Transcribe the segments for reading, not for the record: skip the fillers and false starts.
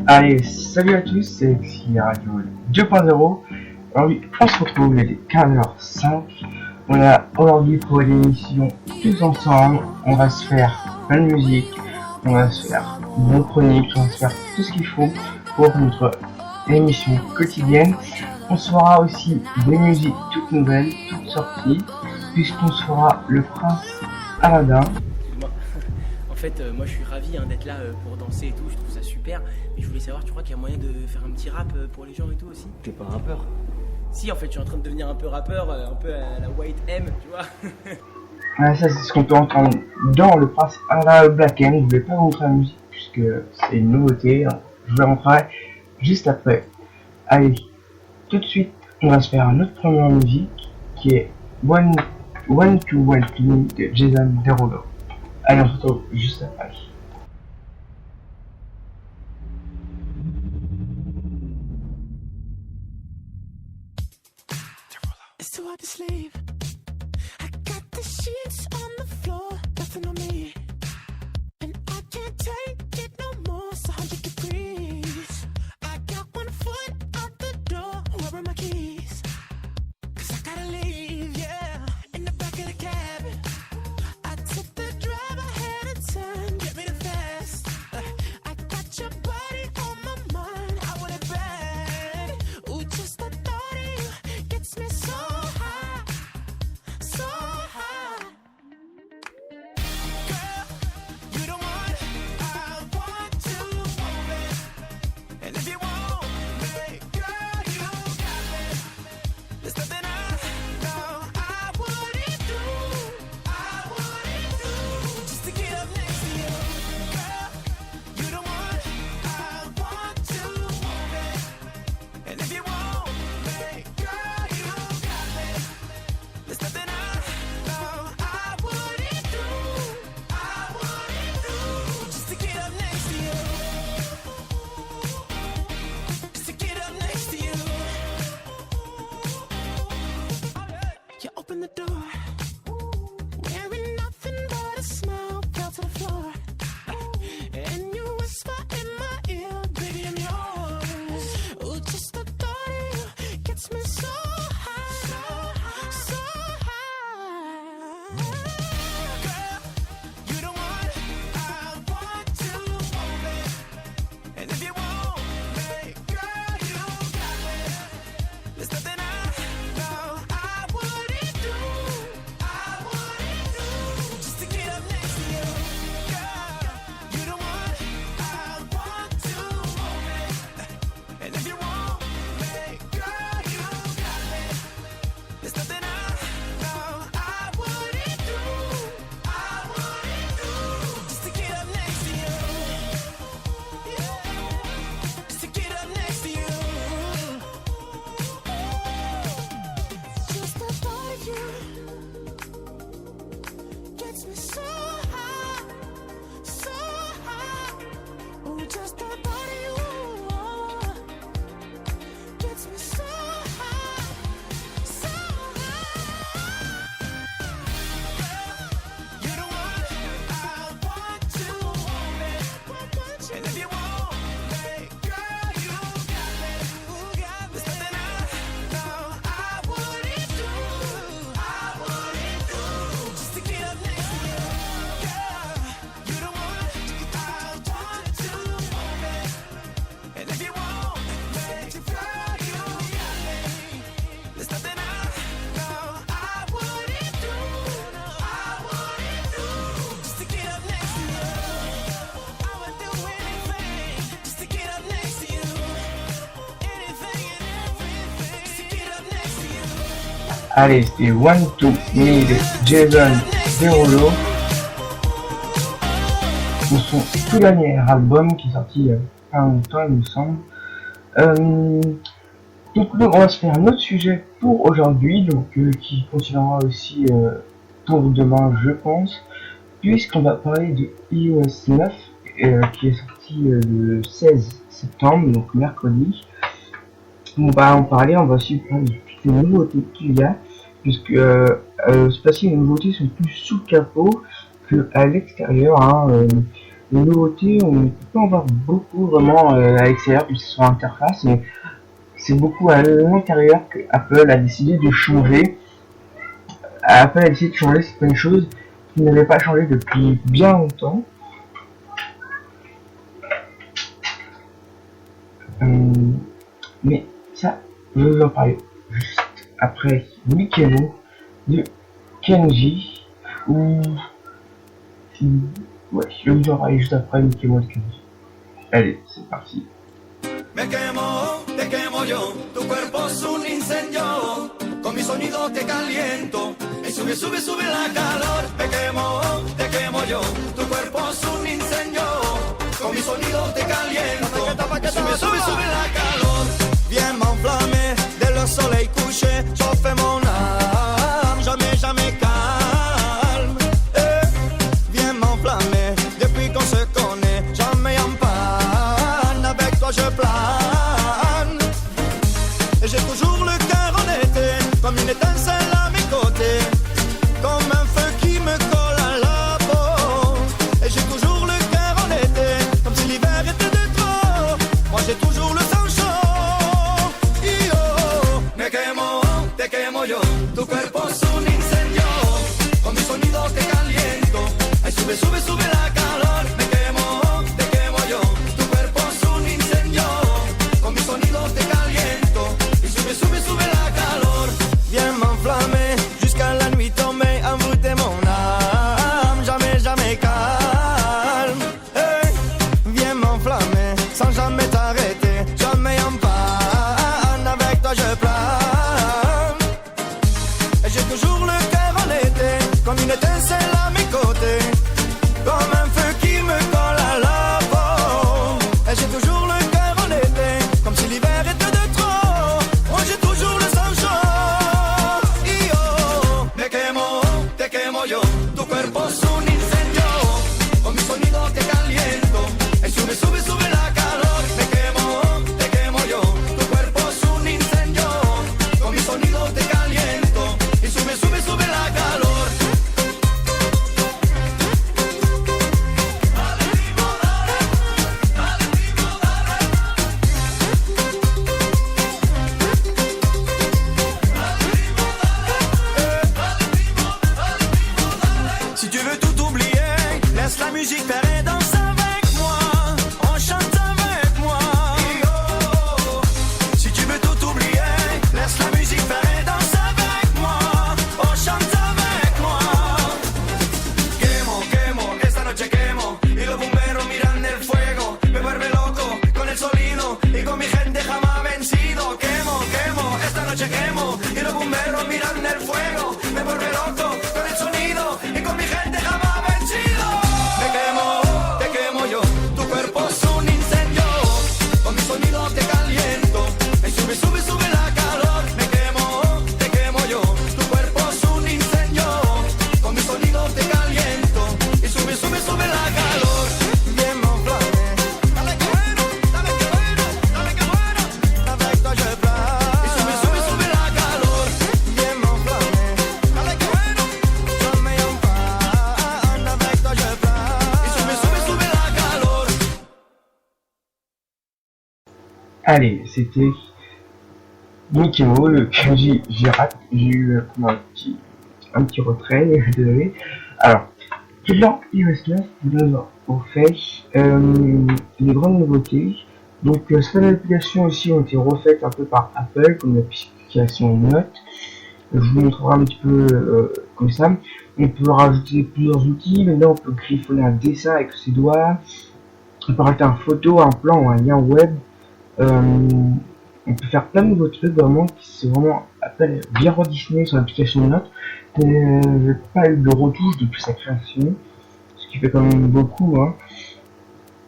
Allez, salut à tous, c'est Lexi Radio 2.0. Aujourd'hui, on se retrouve, il est 15h05. On a aujourd'hui pour l'émission tous ensemble. On va se faire plein de musique, on va se faire une chronique, on va se faire tout ce qu'il faut pour notre émission quotidienne. On se fera aussi des musiques toutes nouvelles, toutes sorties, puisqu'on se fera le Prince Aladdin. En fait, moi je suis ravi d'être là pour danser et tout, je trouve ça super. Mais je voulais savoir, tu crois qu'il y a moyen de faire un petit rap pour les gens et tout aussi? T'es pas rappeur? Si, en fait, je suis en train de devenir un peu rappeur, un peu à la White M, tu vois. Ah, ça, c'est ce qu'on peut entendre dans le Prince Aladdin Black M. Je voulais pas vous montrer la musique puisque c'est une nouveauté. Je vous la montrerai juste après. Allez, tout de suite, on va se faire notre première musique qui est One to One de Jason Derulo. Allez, on se retrouve juste après. It's too hard to sleep. I got the sheets on the floor, nothing on me. And I can't take it no more, it's 100 degrees. I got one foot out the door, where are my keys? Cause I gotta leave, yeah. In the back of the cab, I took the drive, I had a turn, get me the fast. I got your body on my mind, I want it bad. Ooh, just the thought of you gets me so high, so high. Girl, you the one I want to move it. And if you want me, girl, you got me. There's nothing I know I wouldn't do, just to get up next to you. Girl, you the one I want to move it. And if you want me, girl, you got me. There's nothing I know I wouldn't do, just to get up next to you. Just to get up next to you. You open the door, wearing nothing but a smile, fell to the floor. And you whisper in my ear, baby, I'm yours. Ooh, just the thought of you gets me so high, so high. Girl, you the one I want to move it. And if you want me, girl, you got me. There's nothing I know I wouldn't do, just to get up next to you. Girl, you the one I want to move it. And if you want me, girl, you got me. There's nothing I know I wouldn't do, just to get up next to you. Just to get up next to you. Just the thought of you gets me so high, so high. Ooh, just the thought of you gets me so high, so high. Girl, you're the one I want to move it. And if you want me, girl, you got me. There's nothing I know I wouldn't do, just to get up next to you. Girl, you're the one I want to move it. And if you want me, girl, you got me. There's nothing I know I wouldn't do, just to get up next to you. I would do anything just to get up next to you. Anything and everything just to get up next to you. Allez, c'est One to Me de Jason Derulo. C'est son tout dernier album qui est sorti il y a pas longtemps, il me semble. Donc on va se faire un autre sujet pour aujourd'hui, donc qui continuera aussi pour demain, je pense, puisqu'on va parler de iOS 9 qui est sorti le 16 septembre, donc mercredi. On va en parler, on va aussi parler de toutes les nouveautés qu'il y a, puisque ce passé, les nouveautés sont plus sous le capot qu'à l'extérieur. Hein. Les nouveautés, on ne peut pas en voir beaucoup vraiment à l'extérieur, puisque c'est sur l'interface, mais c'est beaucoup à l'intérieur que Apple a décidé de changer. Apple a décidé de changer certaines choses qui n'avaient pas changé depuis bien longtemps. Mais ça, je vais vous en parler juste après Mikemo de Kenji. Ouais, je vais vous en parler juste après Mikemo de Kenji. Allez, c'est parti. Me te quemo yo, tu cuerpo es un incendio, con mi sonido te caliento, y sube, sube, sube la calor. Te quemo yo, tu cuerpo es un incendio, con mi sonido te caliento, y sube, sube, sube la calor. Viens m'enflammer, dès le soleil couché, je fais mon âme, jamais, jamais calme. Viens m'enflammer, depuis qu'on se connaît, jamais en panne, avec toi je plane. Et j'ai toujours le cœur en été, comme une étincelle à mes côtés, comme un feu qui me colle à la peau. Et j'ai toujours le cœur en été, comme si l'hiver était de trop. Moi j'ai toujours le sang chaud. Yo, te quemo yo, tu cuerpo es un incendio, con mi sonido te caliento. Ay, sube, sube, sube la calor. Te quemo yo, tu cuerpo es un incendio, con mi sonido te caliento. Y sube, sube, sube la calor. Viens m'enflammer, jusqu'à la nuit tombée, envoûter mon âme, jamais, jamais calme. Hey, viens m'enflammer, sans jamais t'arrêter, jamais en panne, avec toi je plane. Et j'ai toujours le cœur en été, comme une étincelle à mes côtés, comme un feu qui me colle à la peau. Et j'ai toujours le cœur en été, comme si l'hiver était de trop. Moi j'ai toujours le sang chaud. Yo, te quemo yo, tu cuerpo es un incendio, con mi sonido te caliento. Y sube, sube, sube la calor. Te quemo yo, tu cuerpo es un incendio, con mi sonido te caliento. Y sube, sube, sube la calor. Dale, primo, dale. Dale, primo, dale. Si tu veux tout oublier, laisse la musique faire et danse avec moi. On chante avec moi. Si tu veux tout oublier, laisse la musique faire et danse avec moi. On chante avec moi. Quemo, esta noche quemo. Y los bomberos miran el fuego. Me vuelve loco con el sonido y con mi gente jamás vencido. Quemo, esta noche quemo. Y los bomberos miran el fuego. Me vuelve loco con el sonido y con mi gente jamás vencido. Te quemo yo, tu cuerpo es un incendio, con mi sonido te caliento. Y sube, sube, sube la calor. Te quemo yo, tu cuerpo es un incendio, con mi sonido te caliento. Y sube, sube, sube la calor. Bien m'enflammer, dale que bueno, dale que bueno, dale que bueno. Avec toi je plane. Y sube, sube, sube la calor. Bien m'enflammer, dale que bueno, jamais en panne. Avec toi je plane. Y sube, sube, sube la calor. Allez, c'était Mikemo, le Kenji Girac. J'ai eu un petit retrait, désolé. Alors, dans iOS 9, vous avez au fait les grandes nouveautés. Donc, certaines applications aussi ont été refaites un peu par Apple, comme l'application Note. Je vous montrerai un petit peu comme ça. On peut rajouter plusieurs outils. Maintenant, on peut griffonner un dessin avec ses doigts. On peut rajouter une photo, un plan ou un lien web. On peut faire plein de nouveaux trucs vraiment qui c'est vraiment Apple bien redessiné sur l'application Note. J'ai pas eu de retouche depuis sa création, ce qui fait quand même beaucoup. Hein.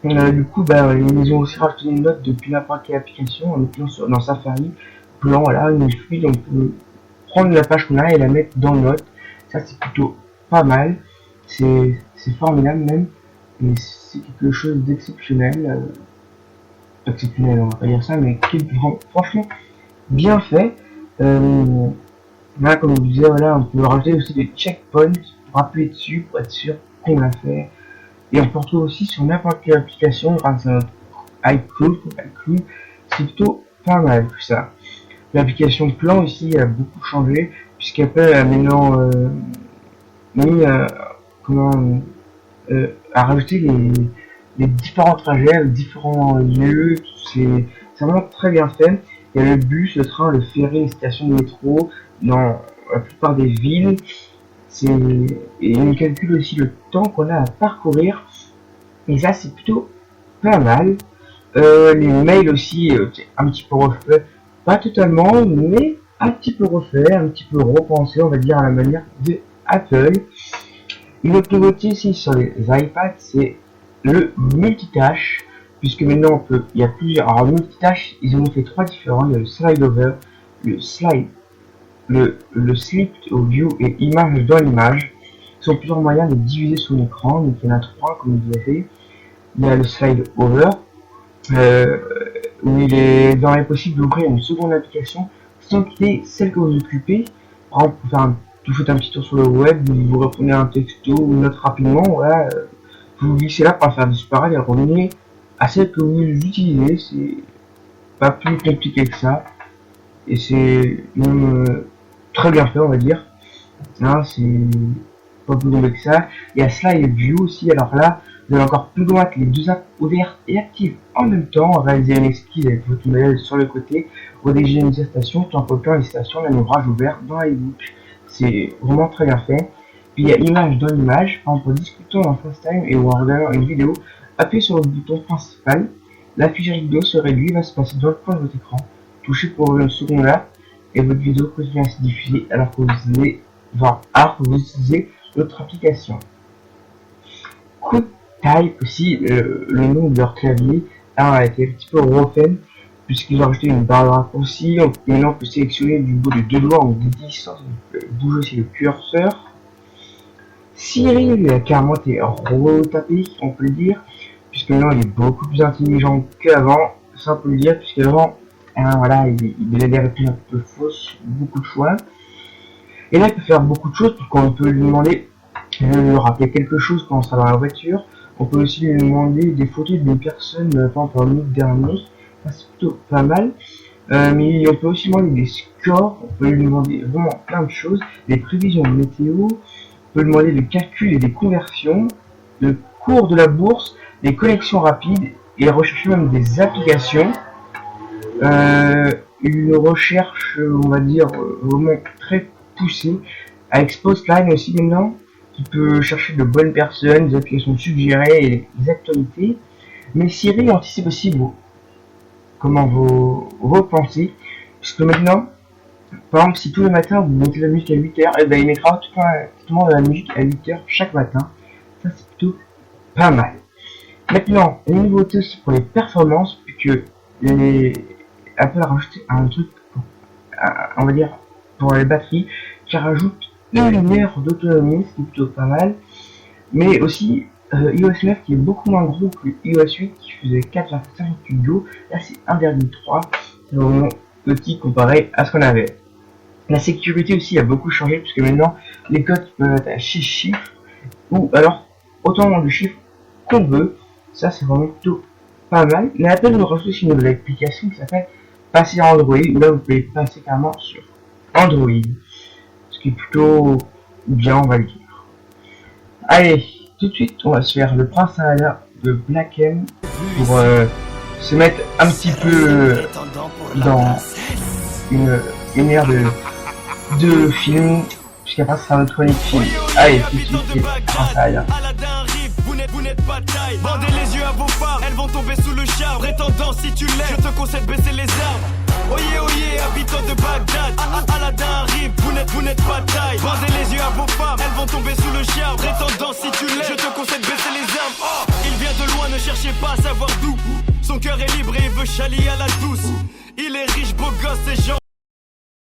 Du coup, ils ont aussi rajouté une note depuis n'importe quelle application en mettant dans Safari. Plan, voilà, une suite, on peut prendre la page qu'on a et la mettre dans Note. Ça c'est plutôt pas mal. C'est formidable même. Et c'est quelque chose d'exceptionnel. Exceptionnel, on va pas dire ça, mais qui est franchement bien fait. Là, comme je vous disais, voilà, on peut rajouter aussi des checkpoints pour appuyer dessus pour être sûr qu'on l'a fait. Et on peut retrouver aussi sur n'importe quelle application grâce à notre iCloud. C'est plutôt pas mal tout ça. L'application Plan aussi a beaucoup changé puisqu'Apple a maintenant mis à rajouter les différents trajets, les différents lieux. C'est vraiment très bien fait. Il y a le bus, le train, le ferry, les stations de métro dans la plupart des villes. Et on calcule aussi le temps qu'on a à parcourir. Et ça, c'est plutôt pas mal. Les mails aussi, c'est un petit peu refait. Pas totalement, mais un petit peu refait, un petit peu repensé, on va dire, à la manière de Apple. Une autre nouveauté ici sur les iPads, c'est le multitâche. Puisque maintenant, il y a plusieurs. Alors, le multitâche, ils en ont fait 3 différents. Il y a le slide over, le slip au view et image dans l'image. Ce sont plusieurs moyens de diviser son écran. Donc, il y en a 3, comme vous avez. Il y a le slide over, où il est possible d'ouvrir une seconde application sans quitter celle que vous occupez. Par exemple, pour vous faites un petit tour sur le web, vous répondez à un texto ou une note rapidement, voilà, vous glissez là pour la faire disparaître et revenez à celle que vous utilisez. C'est pas plus compliqué que ça. Et c'est très bien fait, on va dire. Hein, c'est pas plus compliqué que ça. Il y a Slide View aussi, alors là, vous allez encore plus loin que les deux apps ouvertes et actives en même temps. Réaliser une esquisse avec votre modèle sur le côté, rédiger une station, tout en copiant les stations d'un ouvrage ouvert dans iBook. C'est vraiment très bien fait. Puis il y a image dans l'image, par exemple, en discutant en FaceTime et ou en regardant une vidéo, appuyez sur le bouton principal, la fiche vidéo se réduit et va se passer dans le coin de votre écran. Touchez pour une seconde là, et votre vidéo continue à se diffuser alors que vous utilisez l'autre application. QuickType aussi, le nom de leur clavier a été un petit peu refait, puisqu'ils ont rajouté une barre de raccourci. Maintenant on peut sélectionner du bout de 2 doigts en glissant, on peut bouger aussi le curseur. Siri, il a carrément été retapé, on peut le dire, puisque maintenant il est beaucoup plus intelligent qu'avant, ça on peut le dire, puisque avant, voilà, il a des réponses un peu fausses, beaucoup de choix. Et là il peut faire beaucoup de choses, puisqu'on peut lui demander de lui rappeler quelque chose quand on sera dans la voiture. On peut aussi lui demander des photos d'une personne, par exemple en août dernier, ça c'est plutôt pas mal. Mais on peut aussi demander des scores, on peut lui demander vraiment plein de choses, des prévisions de météo. On peut demander des calculs et des conversions, le cours de la bourse, des connexions rapides et rechercher même des applications. Une recherche, on va dire, vraiment très poussée, avec Spotlight aussi maintenant, qui peut chercher de bonnes personnes, des applications suggérées et des actualités. Mais Siri anticipe aussi vos pensées, puisque maintenant, par exemple, si tous les matins vous mettez la musique à 8h, et ben il mettra automatiquement de la musique à 8h chaque matin. Ça c'est plutôt pas mal. Maintenant, une nouveauté aussi pour les performances, puisque Apple a rajouté un truc, on va dire, pour les batteries, qui rajoute une heure d'autonomie, ce qui est plutôt pas mal. Mais aussi, iOS 9 qui est beaucoup moins gros que iOS 8 qui faisait 4,5 Go, là c'est 1,3, c'est vraiment petit comparé à ce qu'on avait. La sécurité aussi a beaucoup changé puisque maintenant les codes peuvent être à 6 chiffres ou alors autant de chiffres qu'on veut. Ça c'est vraiment plutôt pas mal. Mais Apple nous rajoute aussi une nouvelle application qui s'appelle Passer à Android, où là vous pouvez passer carrément sur Android, ce qui est plutôt bien, on va le dire. Allez, tout de suite on va se faire le Prince Aladdin de Black M pour se mettre un petit peu dans une ère de film, puisqu'après ce sera notre chronique film. Allez, tout de suite c'est Prince Aladdin. Vous n'êtes pas taille, bandez les yeux à vos phares, elles vont tomber sous le char. Prétendant si tu l'es, je te conseille de baisser les armes. Oyez, oyez, habitants de Bagdad, Aladdin arrive, vous n'êtes pas taille. Bandez les yeux à vos phares, elles vont tomber sous le char. Prétendant si tu l'es, je te conseille de baisser les armes. Oh, il vient de loin, ne cherchez pas à savoir d'où. Son cœur est libre et il veut chalier à la douce. Il est riche, beau gosse et gens.